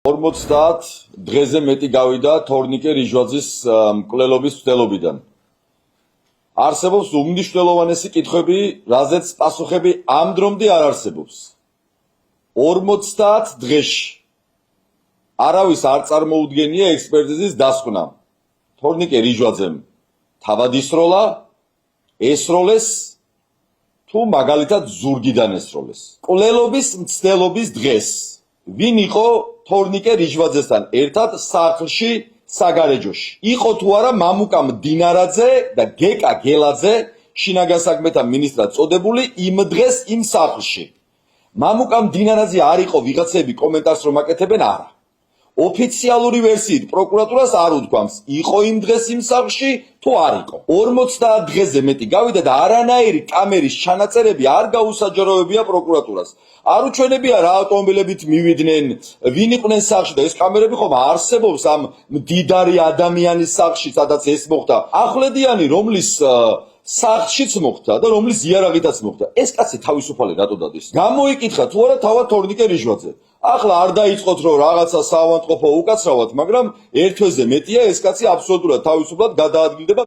50 დღეზე მეტი გავიდა თორნიკე რიჟვაძის მკვლელობის მცდელობიდან. არსებობს უმნიშვნელოვანესი კითხვები, რაზეც პასუხები ამ დრომდე არ არსებობს. 50 დღეში არავის არ წარმოუდგენია ექსპერტიზის დასკვნა. თორნიკე რიჟვაძემ თავად ისროლა, ესროლეს თუ მაგალითად ზურგიდან ესროლეს. მკვლელობის მცდელობის დღეს ვინ იყო თორნიკე რიჟვაძესთან ერთად სახლში საგარეჯოში? იყო თუ არა მამუკა მდინარაძე და გეკა გელაძე, შინაგან საქმეთა მინისტრად წოდებული იმ დღეს იმ სახლში? მამუკა მდინარაძე არ იყო, ვიღაცები კომენტარს რომ აკეთებენ, არა. ოფიციალური ვერსიით პროკურატურას არ უთქვამს, იყო იმ დღეს იმ სახლში თუ არ იყო. 50 დღეზე მეტი გავიდა და არანაირი კამერის ჩანაწერები არ გაუსაჯაროებია პროკურატურას. არ უჩვენებია რა ავტომობილებით მივიდნენ, ვინ იყვნენ სახლში და ეს კამერები ხომ არსებობს ამ მდიდარი ადამიანის სახლში, სადაც ეს მოხდა. ახვლედიანი, რომლის სახლშიც მოხდა და რომლის იარაღითაც მოხდა. ეს კაცი თავისუფალი რატო დადის? გამოიკითხა თუ არა თავად თორნიკე რიჟვაძე. ახლა არ დაიწყოთ რომ რაღაცა საავადმყოფო უკაცრავად, მაგრამ ერთ თვეზე მეტია ეს კაცი აბსოლუტურად თავისუფლად გადაადგილდება.